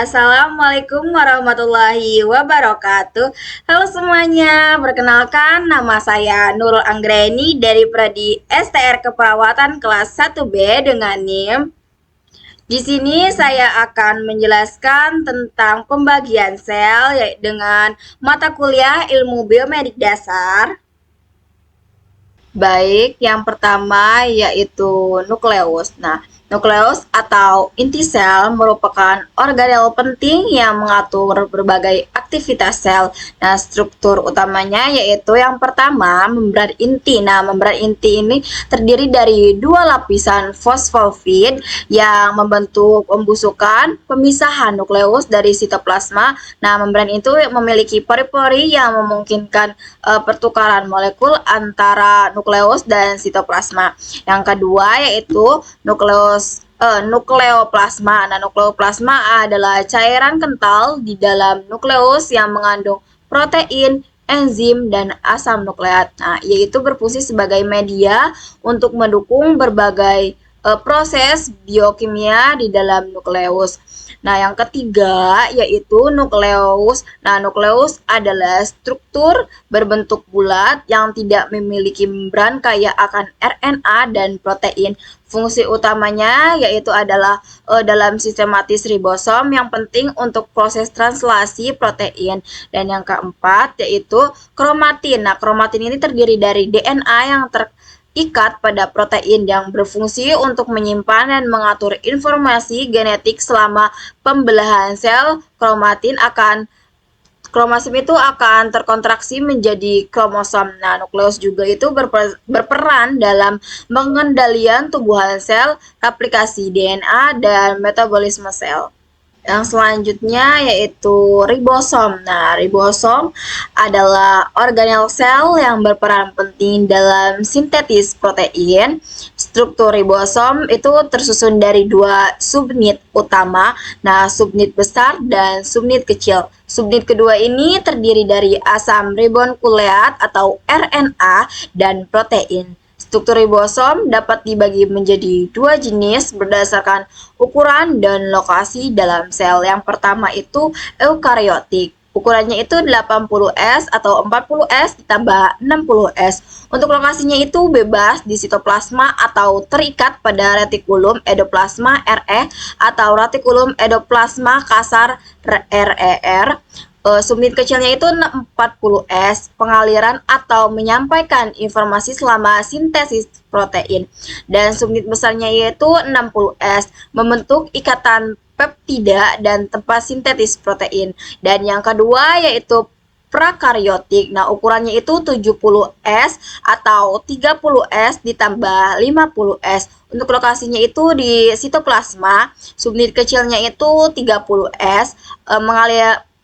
Assalamualaikum warahmatullahi wabarakatuh. Halo semuanya, perkenalkan nama saya Nurul Anggreni dari Prodi STR Keperawatan kelas 1B dengan NIM. Di sini saya akan menjelaskan tentang pembagian sel dengan mata kuliah Ilmu Biomedik Dasar. Baik, yang pertama yaitu nukleus. Nah, nukleus atau inti sel merupakan organel penting yang mengatur berbagai aktivitas sel. Nah, struktur utamanya yaitu yang pertama membran inti. Nah, membran inti ini terdiri dari dua lapisan fosfolipid yang membentuk pembusukan pemisahan nukleus dari sitoplasma. Nah, membran itu memiliki pori-pori yang memungkinkan pertukaran molekul antara nukleus dan sitoplasma. Yang kedua yaitu nukleoplasma. Nah, nukleoplasma adalah cairan kental di dalam nukleus yang mengandung protein, enzim, dan asam nukleat. Nah, yaitu berfungsi sebagai media untuk mendukung berbagai proses biokimia di dalam nukleus. Nah, yang ketiga yaitu nukleus. Nah, nukleus adalah struktur berbentuk bulat yang tidak memiliki membran kaya akan RNA dan protein. Fungsi utamanya yaitu adalah dalam sistematis ribosom yang penting untuk proses translasi protein. Dan yang keempat yaitu kromatin. Nah, kromatin ini terdiri dari DNA yang ikat pada protein yang berfungsi untuk menyimpan dan mengatur informasi genetik selama pembelahan sel. Kromosom itu akan terkontraksi menjadi kromosom. Nah, nukleus juga itu berperan dalam pengendalian tumbuhan sel, replikasi DNA, dan metabolisme sel. Yang selanjutnya yaitu ribosom. Nah, ribosom adalah organel sel yang berperan penting dalam sintetis protein. Struktur ribosom itu tersusun dari dua subunit utama, nah subunit besar dan subunit kecil. Subunit kedua ini terdiri dari asam ribonukleat atau RNA dan protein. Struktur ribosom dapat dibagi menjadi dua jenis berdasarkan ukuran dan lokasi dalam sel. Yang pertama itu eukariotik. Ukurannya itu 80S atau 40S ditambah 60S. Untuk lokasinya itu bebas di sitoplasma atau terikat pada retikulum endoplasma RE atau retikulum endoplasma kasar RER. Subunit kecilnya itu 40S, pengaliran atau menyampaikan informasi selama sintesis protein. Dan subunit besarnya yaitu 60S, membentuk ikatan peptida dan tempat sintetis protein. Dan yang kedua yaitu prakaryotik. Nah, ukurannya itu 70S atau 30S ditambah 50S. Untuk lokasinya itu di sitoplasma, subunit kecilnya itu 30S,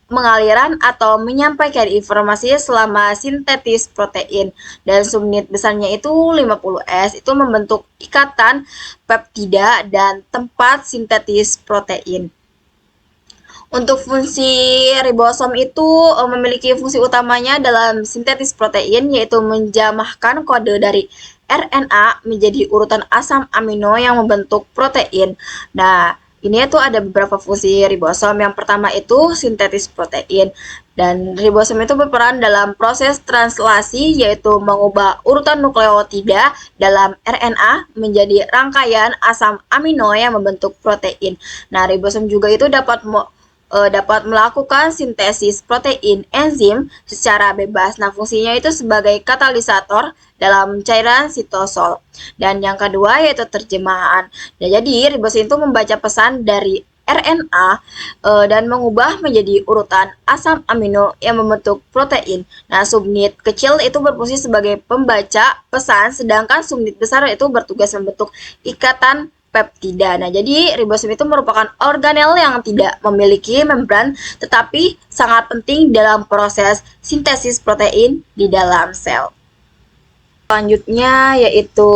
mengaliran atau menyampaikan informasi selama sintetis protein, dan subunit besarnya itu 50S itu membentuk ikatan peptida dan tempat sintetis protein. Untuk fungsi ribosom itu memiliki fungsi utamanya dalam sintetis protein, yaitu menjamahkan kode dari RNA menjadi urutan asam amino yang membentuk protein. Nah, ini tuh ada beberapa fungsi ribosom. Yang pertama itu sintetis protein. Dan ribosom itu berperan dalam proses translasi, yaitu mengubah urutan nukleotida dalam RNA menjadi rangkaian asam amino yang membentuk protein. Nah, ribosom juga itu dapat melakukan sintesis protein enzim secara bebas. Nah, fungsinya itu sebagai katalisator dalam cairan sitosol. Dan yang kedua yaitu terjemahan. Nah, jadi ribosom itu membaca pesan dari RNA dan mengubah menjadi urutan asam amino yang membentuk protein. Nah, subunit kecil itu berfungsi sebagai pembaca pesan, sedangkan subunit besar itu bertugas membentuk ikatan peptida. Nah, jadi ribosom itu merupakan organel yang tidak memiliki membran tetapi sangat penting dalam proses sintesis protein di dalam sel. Selanjutnya yaitu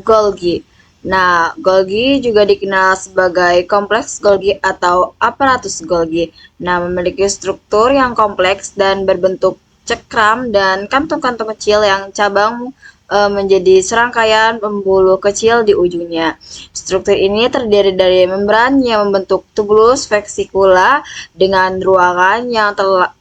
Golgi. Nah, Golgi juga dikenal sebagai kompleks Golgi atau aparatus Golgi. Nah, memiliki struktur yang kompleks dan berbentuk cekram dan kantung-kantung kecil yang cabang menjadi serangkaian pembuluh kecil di ujungnya. Struktur ini terdiri dari membran yang membentuk tubulus vesikula dengan ruangan yang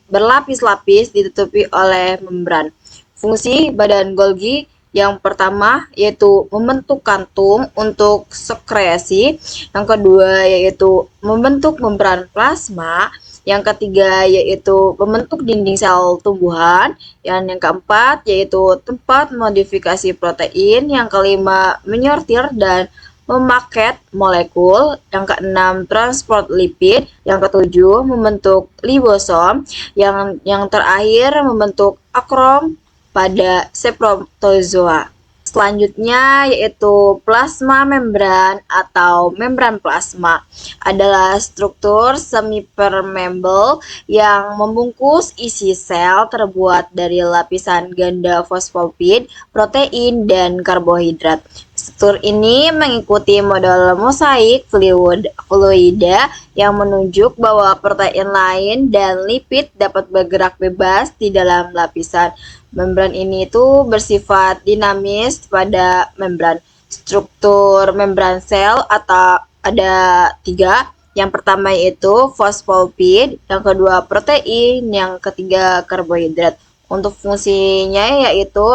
berlapis-lapis ditutupi oleh membran. Fungsi badan Golgi yang pertama yaitu membentuk kantung untuk sekresi, yang kedua yaitu membentuk membran plasma, yang ketiga yaitu membentuk dinding sel tumbuhan, yang keempat yaitu tempat modifikasi protein, yang kelima menyortir dan memaket molekul, yang keenam transport lipid, yang ketujuh membentuk libosom, yang terakhir membentuk akrom pada spermatozoa. Selanjutnya yaitu plasma membran atau membran plasma adalah struktur semi-permeable yang membungkus isi sel terbuat dari lapisan ganda fosfolipid, protein, dan karbohidrat. Struktur ini mengikuti model mosaik fluida yang menunjuk bahwa protein lain dan lipid dapat bergerak bebas di dalam lapisan. Membran ini itu bersifat dinamis pada membran. Struktur membran sel atau ada 3. Yang pertama yaitu fosfolipid, yang kedua protein, yang ketiga karbohidrat. Untuk fungsinya yaitu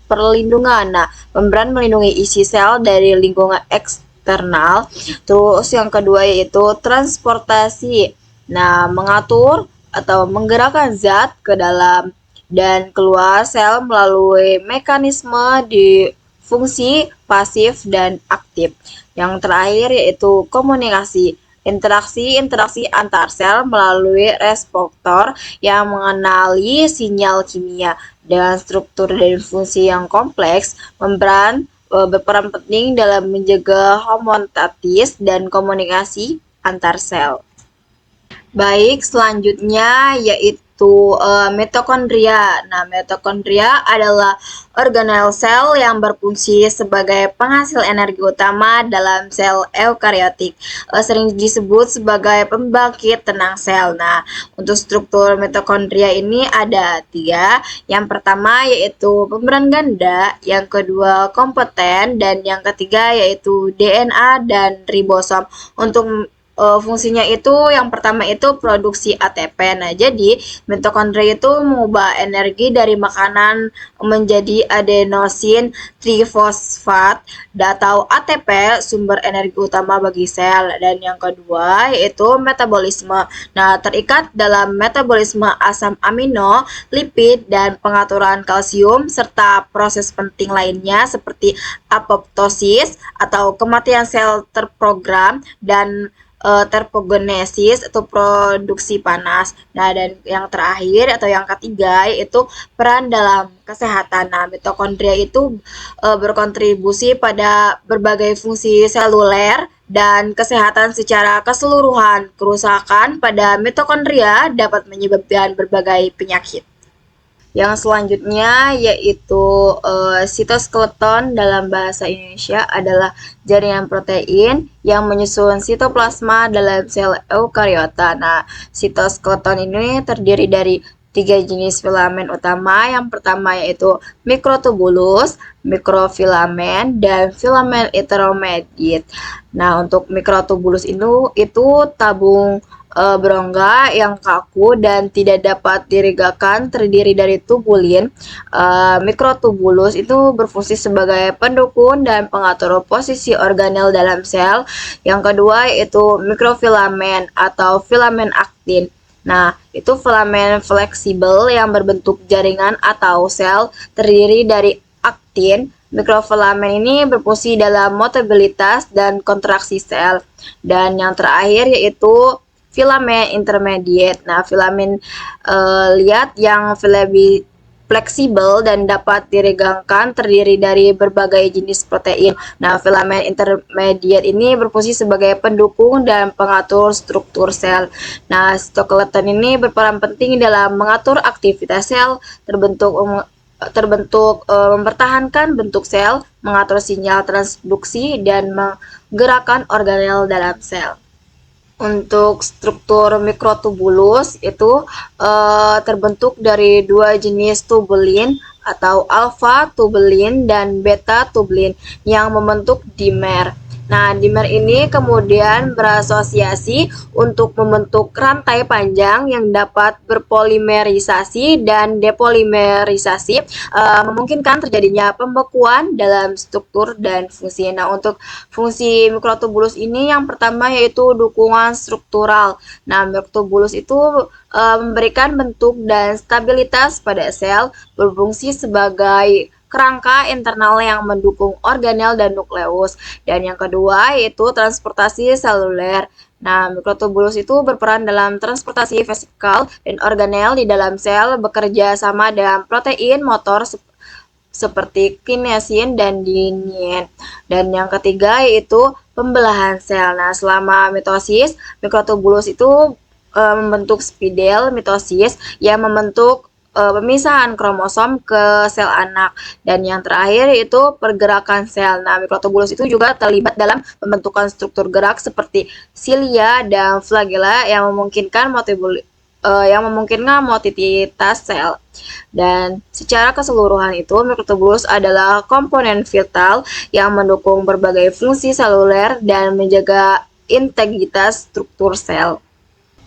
perlindungan. Nah, membran melindungi isi sel dari lingkungan eksternal. Terus yang kedua yaitu transportasi. Nah, mengatur atau menggerakkan zat ke dalam dan keluar sel melalui mekanisme di fungsi pasif dan aktif. Yang terakhir yaitu komunikasi. Interaksi antar sel melalui reseptor yang mengenali sinyal kimia. Dengan struktur dan fungsi yang kompleks, membran berperan penting dalam menjaga homeostatis dan komunikasi antar sel. Baik, selanjutnya yaitu mitokondria. Nah, mitokondria adalah organel sel yang berfungsi sebagai penghasil energi utama dalam sel eukariotik. Sering disebut sebagai pembangkit tenang sel. Nah, untuk struktur mitokondria ini ada 3. Yang pertama yaitu membran ganda, yang kedua kompeten, dan yang ketiga yaitu DNA dan ribosom. Untuk fungsinya itu yang pertama itu produksi ATP. Nah, jadi mitokondria itu mengubah energi dari makanan menjadi adenosin trifosfat atau ATP, sumber energi utama bagi sel. Dan yang kedua yaitu metabolisme. Nah, terikat dalam metabolisme asam amino, lipid, dan pengaturan kalsium serta proses penting lainnya seperti apoptosis atau kematian sel terprogram dan terpogenesis atau produksi panas. Nah, dan yang terakhir atau yang ketiga yaitu peran dalam kesehatan. Nah, mitokondria itu berkontribusi pada berbagai fungsi seluler dan kesehatan secara keseluruhan. Kerusakan pada mitokondria dapat menyebabkan berbagai penyakit. Yang selanjutnya yaitu sitoskeleton, dalam bahasa Indonesia adalah jaringan protein yang menyusun sitoplasma dalam sel eukariota. Nah, sitoskeleton ini terdiri dari 3 jenis filamen utama. Yang pertama yaitu mikrotubulus, mikrofilamen, dan filamen intermediate. Nah, untuk mikrotubulus itu tabung berongga yang kaku dan tidak dapat diregangkan, terdiri dari tubulin. Mikrotubulus itu berfungsi sebagai pendukung dan pengatur posisi organel dalam sel. Yang kedua yaitu mikrofilamen atau filamen aktin. Nah, itu filamen fleksibel yang berbentuk jaringan atau sel, terdiri dari aktin. Mikrofilamen ini berfungsi dalam mutabilitas dan kontraksi sel. Dan yang terakhir yaitu filamen intermediate. Nah, filamen liat yang lebih fleksibel dan dapat diregangkan, terdiri dari berbagai jenis protein. Nah, filamen intermediate ini berfungsi sebagai pendukung dan pengatur struktur sel. Nah, sitoskeleton ini berperan penting dalam mengatur aktivitas sel, mempertahankan bentuk sel, mengatur sinyal transduksi, dan menggerakkan organel dalam sel. Untuk struktur mikrotubulus itu terbentuk dari 2 jenis tubulin atau alfa tubulin dan beta tubulin yang membentuk dimer. Nah, dimer ini kemudian berasosiasi untuk membentuk rantai panjang yang dapat berpolimerisasi dan depolimerisasi, memungkinkan terjadinya pembekuan dalam struktur dan fungsi. Nah, untuk fungsi mikrotubulus ini yang pertama yaitu dukungan struktural. Nah, mikrotubulus itu memberikan bentuk dan stabilitas pada sel, berfungsi sebagai kerangka internal yang mendukung organel dan nukleus. Dan yang kedua yaitu transportasi seluler. Nah, mikrotubulus itu berperan dalam transportasi vesikal dan organel di dalam sel, bekerja sama dengan protein motor seperti kinesin dan dinin. Dan yang ketiga yaitu pembelahan sel. Nah, selama mitosis, mikrotubulus itu membentuk spidel mitosis yang membentuk pemisahan kromosom ke sel anak. Dan yang terakhir itu pergerakan sel. Nah, mikrotubulus itu juga terlibat dalam pembentukan struktur gerak seperti silia dan flagella yang memungkinkan motilitas sel. Dan secara keseluruhan itu mikrotubulus adalah komponen vital yang mendukung berbagai fungsi seluler dan menjaga integritas struktur sel.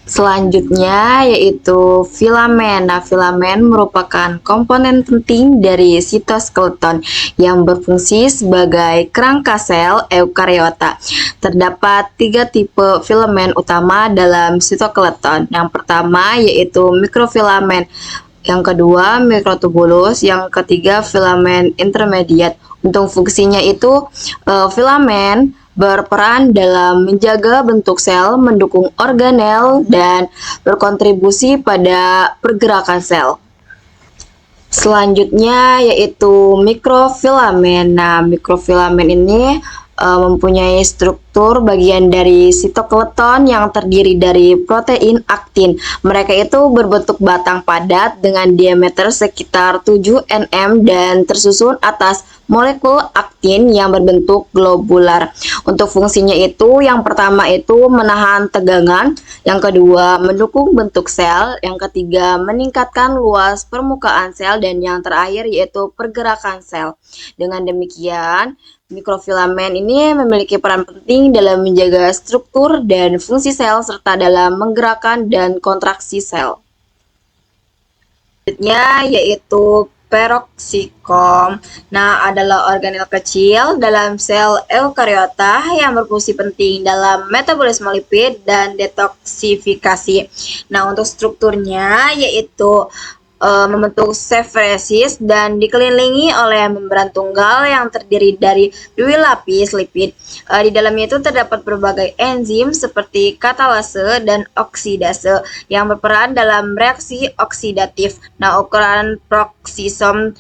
Selanjutnya yaitu filamen. Nah, filamen merupakan komponen penting dari sitoskeleton yang berfungsi sebagai kerangka sel eukariota. Terdapat 3 tipe filamen utama dalam sitoskeleton. Yang pertama yaitu mikrofilamen, yang kedua mikrotubulus, yang ketiga filamen intermediat. Untuk fungsinya itu filamen berperan dalam menjaga bentuk sel, mendukung organel, dan berkontribusi pada pergerakan sel. Selanjutnya yaitu mikrofilamen. Nah, mikrofilamen ini mempunyai struktur bagian dari sitoskeleton yang terdiri dari protein aktin. Mereka itu berbentuk batang padat dengan diameter sekitar 7 nm dan tersusun atas molekul aktin yang berbentuk globular. Untuk fungsinya itu yang pertama itu menahan tegangan, yang kedua mendukung bentuk sel, yang ketiga meningkatkan luas permukaan sel, dan yang terakhir yaitu pergerakan sel. Dengan demikian, mikrofilamen ini memiliki peran penting dalam menjaga struktur dan fungsi sel serta dalam menggerakkan dan kontraksi sel. Selanjutnya yaitu peroksikom. Nah, adalah organel kecil dalam sel eukariota yang berfungsi penting dalam metabolisme lipid dan detoksifikasi. Nah, untuk strukturnya yaitu membentuk sepheresis dan dikelilingi oleh membran tunggal yang terdiri dari 2 lapis lipid. Di dalamnya itu terdapat berbagai enzim seperti katalase dan oksidase yang berperan dalam reaksi oksidatif. Nah, ukuran peroksisom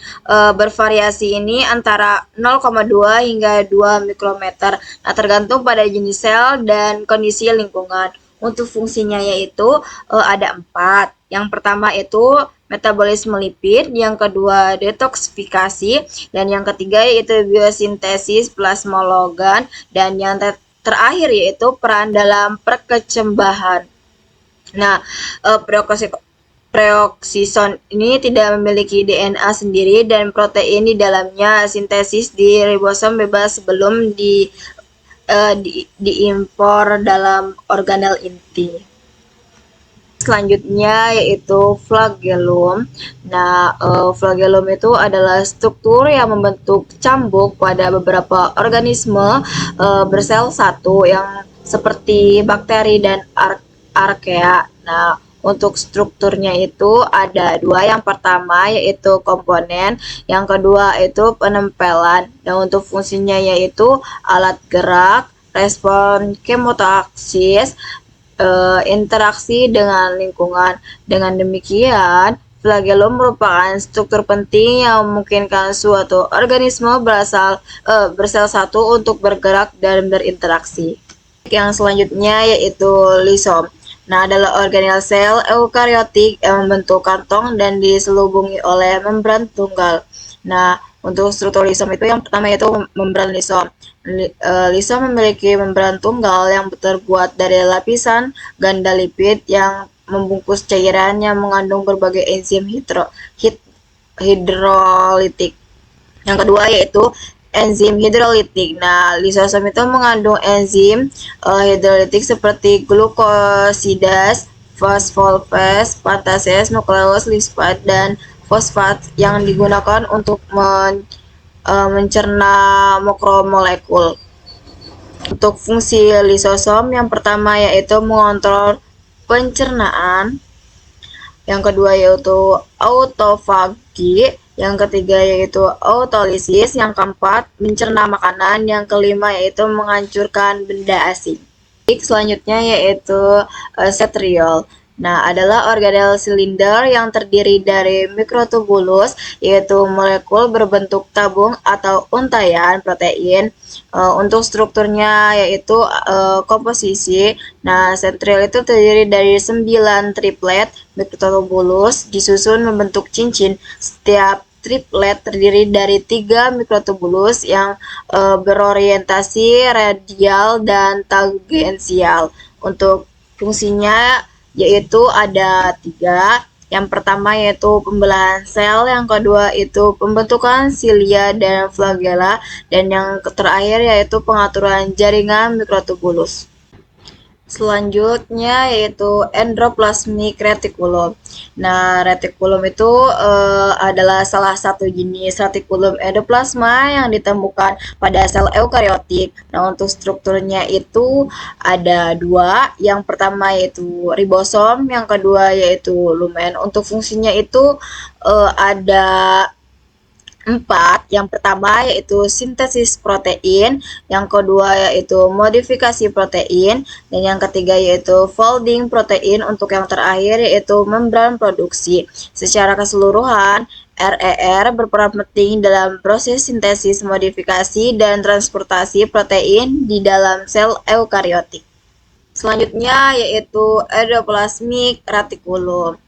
bervariasi ini antara 0,2 hingga 2 mikrometer. Nah, tergantung pada jenis sel dan kondisi lingkungan. Untuk fungsinya yaitu ada 4. Yang pertama itu metabolisme lipid, yang kedua detoksifikasi, dan yang ketiga yaitu biosintesis plasmologan, dan yang terakhir yaitu peran dalam perkecambahan. Nah, peroksison ini tidak memiliki DNA sendiri dan protein di dalamnya sintesis di ribosom bebas sebelum diimpor dalam organel inti. Selanjutnya yaitu flagellum. Nah, flagellum itu adalah struktur yang membentuk cambuk pada beberapa organisme bersel satu yang seperti bakteri dan archaea. Nah, untuk strukturnya itu ada 2. Yang pertama yaitu komponen, yang kedua itu penempelan. Dan untuk fungsinya yaitu alat gerak, respon kemotaksis, interaksi dengan lingkungan. Dengan demikian, flagellum merupakan struktur penting yang memungkinkan suatu organisme bersel satu untuk bergerak dan berinteraksi. Yang selanjutnya yaitu lisom. Nah, adalah organel sel eukariotik yang membentuk kantong dan diselubungi oleh membran tunggal. Nah, untuk struktur lisom itu yang pertama yaitu membran lisom. Lisom memiliki membran tunggal yang terbuat dari lapisan ganda lipid yang membungkus cairan yang mengandung berbagai enzim hidrolitik. Yang kedua yaitu enzim hidrolitik. Nah, lisosom itu mengandung enzim hidrolitik seperti glukosidase, fosfolipase, pantase, nukleus, lispat, dan fosfat yang digunakan untuk mencerna makromolekul. Untuk fungsi lisosom yang pertama yaitu mengontrol pencernaan, yang kedua yaitu autofagi, yang ketiga yaitu autolisis, yang keempat mencerna makanan, yang kelima yaitu menghancurkan benda asing. Selanjutnya yaitu setriol. Nah, adalah organel silinder yang terdiri dari mikrotubulus, yaitu molekul berbentuk tabung atau untaian protein. Untuk strukturnya yaitu komposisi. Nah, sentriol itu terdiri dari 9 triplet mikrotubulus disusun membentuk cincin. Setiap triplet terdiri dari 3 mikrotubulus yang berorientasi radial dan tangensial. Untuk fungsinya yaitu ada 3. Yang pertama yaitu pembelahan sel, yang kedua itu pembentukan silia dan flagella, dan yang terakhir yaitu pengaturan jaringan mikrotubulus. Selanjutnya yaitu endoplasmic reticulum. Nah, retikulum itu adalah salah satu jenis retikulum endoplasma yang ditemukan pada sel eukariotik. Nah, untuk strukturnya itu ada 2. Yang pertama yaitu ribosom, yang kedua yaitu lumen. Untuk fungsinya itu ada 4. Yang pertama yaitu sintesis protein, yang kedua yaitu modifikasi protein, dan yang ketiga yaitu folding protein, untuk yang terakhir yaitu membran produksi. Secara keseluruhan, RER berperan penting dalam proses sintesis, modifikasi, dan transportasi protein di dalam sel eukariotik. Selanjutnya yaitu endoplasmic reticulum.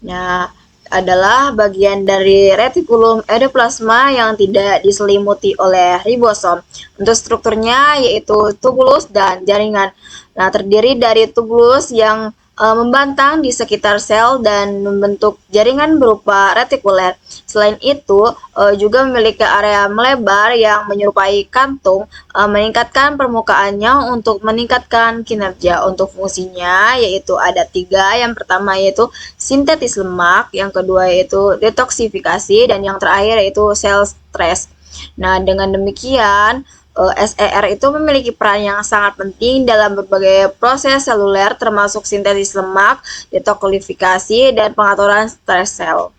Nah, adalah bagian dari retikulum endoplasma yang tidak diselimuti oleh ribosom. Untuk strukturnya yaitu tubulus dan jaringan. Nah, terdiri dari tubulus yang membentang di sekitar sel dan membentuk jaringan berupa retikuler. Selain itu, juga memiliki area melebar yang menyerupai kantung, meningkatkan permukaannya untuk meningkatkan kinerja. Untuk fungsinya yaitu ada 3. Yang pertama yaitu sintetis lemak, yang kedua yaitu detoksifikasi, dan yang terakhir yaitu sel stres. Nah, dengan demikian SER itu memiliki peran yang sangat penting dalam berbagai proses seluler, termasuk sintesis lemak, detoksifikasi, dan pengaturan stres sel.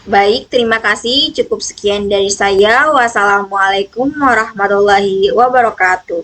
Baik, terima kasih. Cukup sekian dari saya. Wassalamualaikum warahmatullahi wabarakatuh.